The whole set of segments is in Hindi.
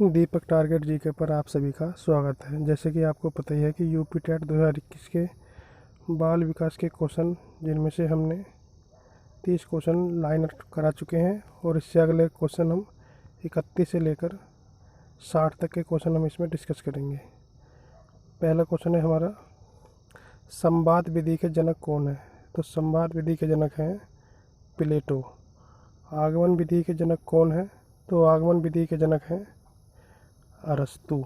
दीपक टारगेट जीके पर आप सभी का स्वागत है। जैसे कि आपको पता ही है कि यूपी टेट 2021 के बाल विकास के क्वेश्चन, जिनमें से हमने 30 क्वेश्चन लाइन करा चुके हैं और इससे अगले क्वेश्चन हम 31 से लेकर 60 तक के क्वेश्चन हम इसमें डिस्कस करेंगे। पहला क्वेश्चन है हमारा, संवाद विधि के जनक कौन है? तो संवाद विधि के जनक हैं प्लेटो। आगमन विधि के जनक कौन है? तो आगमन विधि के जनक हैं अरस्तु।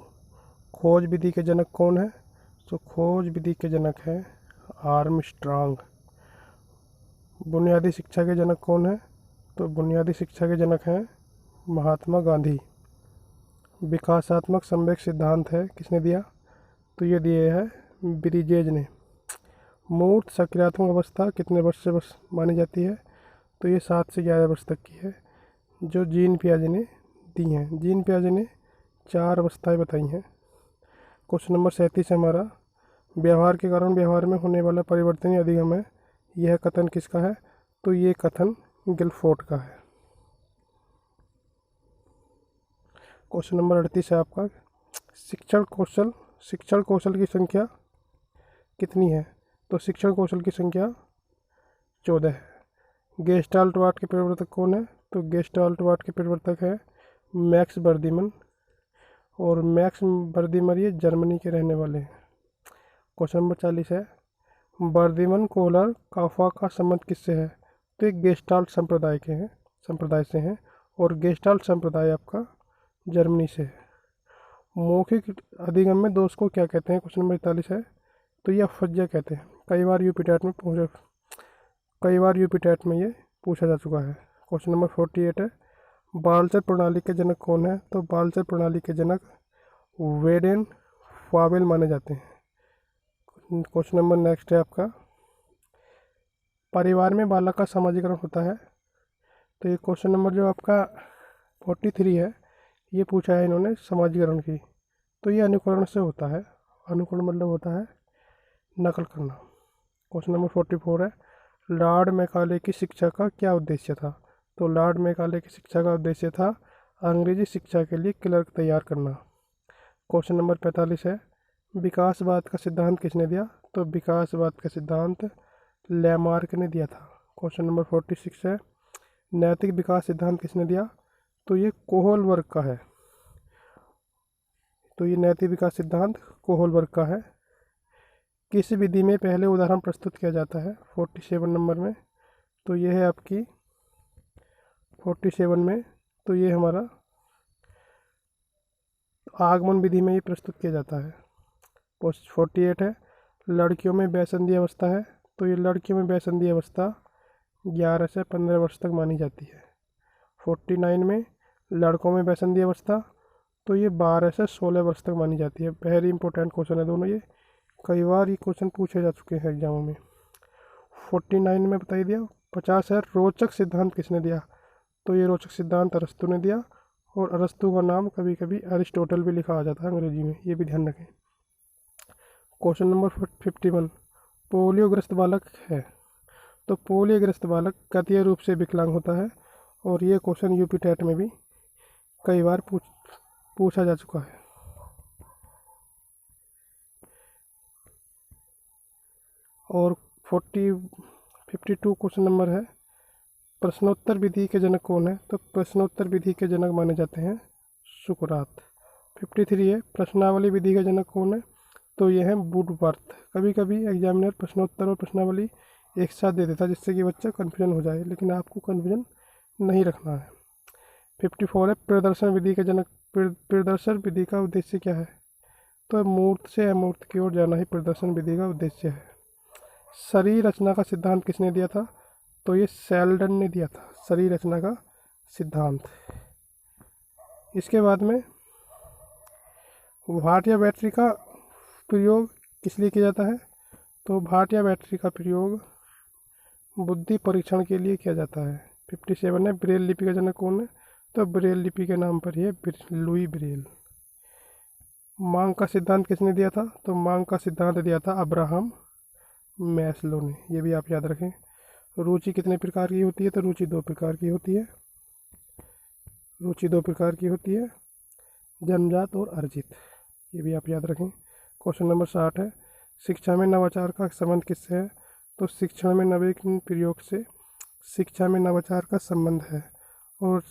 खोज विधि के जनक कौन है? तो खोज विधि के जनक है आर्मस्ट्रांग। बुनियादी शिक्षा के जनक कौन है? तो बुनियादी शिक्षा के जनक हैं महात्मा गांधी। विकासात्मक संवेग सिद्धांत है किसने दिया? तो ये दिए है ब्रिजेज ने। मूर्त सक्रियात्मक अवस्था कितने वर्ष से मानी जाती है? तो ये 7 से 11 वर्ष तक की है, जो जीन पियाजे ने दी हैं। जीन पियाजे ने 4 अवस्थाएं बताई हैं। क्वेश्चन नंबर 37 है हमारा, व्यवहार के कारण व्यवहार में होने वाला परिवर्तनीय अधिगम है, यह कथन किसका है? तो ये कथन गिलफोर्ड का है। क्वेश्चन नंबर 38 है आपका, शिक्षण कौशल की संख्या कितनी है? तो शिक्षण कौशल की संख्या 14 है। गेस्टाल्टवार्ट के प्रवर्तक कौन है? तो गेस्टाल्टवार्ट के प्रवर्तक है मैक्स बर्दीमन, और मैक्स बर्दीमन ये जर्मनी के रहने वाले हैं। क्वेश्चन नंबर 40 है, बर्दीमन कोहलर काफा का संबंध किससे है? तो एक गेस्टाल्ट संप्रदाय से हैं, और गेस्टाल्ट संप्रदाय आपका जर्मनी से है। मौखिक अधिगम में दोष को क्या कहते हैं? क्वेश्चन नंबर 41 है, तो यह फज्जा कहते हैं। कई बार यूपी टेट में ये पूछा जा चुका है। क्वेश्चन नंबर 48 है, बालचर प्रणाली के जनक कौन है? तो बालचर प्रणाली के जनक वेडेन फावेल माने जाते हैं। क्वेश्चन नंबर नेक्स्ट है आपका, परिवार में बालक का समाजीकरण होता है। तो ये क्वेश्चन नंबर जो आपका 43 है, ये पूछा है इन्होंने समाजीकरण की। तो ये अनुकरण से होता है। अनुकरण मतलब होता है नकल करना। क्वेश्चन नंबर 44 है, लॉर्ड मैकाले की शिक्षा का क्या उद्देश्य था? तो लॉर्ड मैकाले की शिक्षा का उद्देश्य था अंग्रेजी शिक्षा के लिए क्लर्क तैयार करना। क्वेश्चन नंबर 45 है, विकासवाद का सिद्धांत किसने दिया? तो विकासवाद का सिद्धांत लैमार्क ने दिया था। क्वेश्चन नंबर 46 है, नैतिक विकास सिद्धांत किसने दिया? तो ये कोहलबर्ग का है। तो ये नैतिक विकास सिद्धांत कोहलबर्ग का है। किस विधि में पहले उदाहरण प्रस्तुत किया जाता है? 47 नंबर में। तो ये है आपकी 47 में, तो ये हमारा आगमन विधि में ये प्रस्तुत किया जाता है। 48 है, लड़कियों में वयसंधि अवस्था है। तो ये लड़कियों में वयसंधि अवस्था 11 से 15 वर्ष तक मानी जाती है। 49 में लड़कों में वयसंधि अवस्था, तो ये 12 से 16 वर्ष तक मानी जाती है। वेरी इंपॉर्टेंट क्वेश्चन है दोनों ये, कई बार ये क्वेश्चन पूछे जा चुके हैं एग्जामों में। 49 में बता दिया। 50 है, रोचक सिद्धांत किसने दिया? तो ये रोचक सिद्धांत अरस्तु ने दिया, और अरस्तु का नाम कभी कभी अरिस्टोटल भी लिखा आ जाता है अंग्रेजी में, ये भी ध्यान रखें। क्वेश्चन नंबर 51, पोलियोग्रस्त बालक है। तो पोलियोग्रस्त बालक गतीय रूप से विकलांग होता है, और ये क्वेश्चन यूपी टेट में भी कई बार पूछा जा चुका है। और 52 क्वेश्चन नंबर है, प्रश्नोत्तर विधि के जनक कौन है? तो प्रश्नोत्तर विधि के जनक माने जाते हैं सुकरात। 53 है, प्रश्नावली विधि का जनक कौन है? तो ये है वुडवर्थ। कभी कभी एग्जामिनर प्रश्नोत्तर और प्रश्नावली एक साथ दे देता है, जिससे कि बच्चा कन्फ्यूजन हो जाए, लेकिन आपको कन्फ्यूजन नहीं रखना है। 54 है, प्रदर्शन विधि का जनक। प्रदर्शन विधि का उद्देश्य क्या है? तो मूर्त से अमूर्त की ओर जाना ही प्रदर्शन विधि का उद्देश्य है। शरीर रचना का सिद्धांत किसने दिया था? तो ये सेल्डन ने दिया था, शरीर रचना का सिद्धांत। इसके बाद में भाट या बैटरी का प्रयोग किस लिए किया जाता है? तो भाट या बैटरी का प्रयोग बुद्धि परीक्षण के लिए किया जाता है। 57 है, ब्रेल लिपि का जनक कौन है? तो ब्रेल लिपि के नाम पर ही है लुई ब्रेल। मांग का सिद्धांत किसने दिया था? तो मांग का सिद्धांत दिया था अब्राहम मैस्लो ने, ये भी आप याद रखें। रुचि कितने प्रकार की होती है? तो रुचि 2 प्रकार की होती है। जन्मजात और अर्जित, ये भी आप याद रखें। क्वेश्चन नंबर 60 है, शिक्षा में नवाचार का संबंध किससे है? तो शिक्षण में नवीन प्रयोग से शिक्षा में नवाचार का संबंध है। और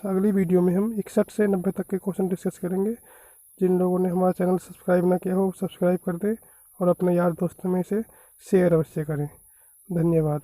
अगली वीडियो में हम 61 से 90 तक के क्वेश्चन डिस्कस करेंगे। जिन लोगों ने हमारा चैनल सब्सक्राइब ना किया हो सब्सक्राइब कर दें और अपने यार दोस्तों में से शेयर अवश्य करें। धन्यवाद।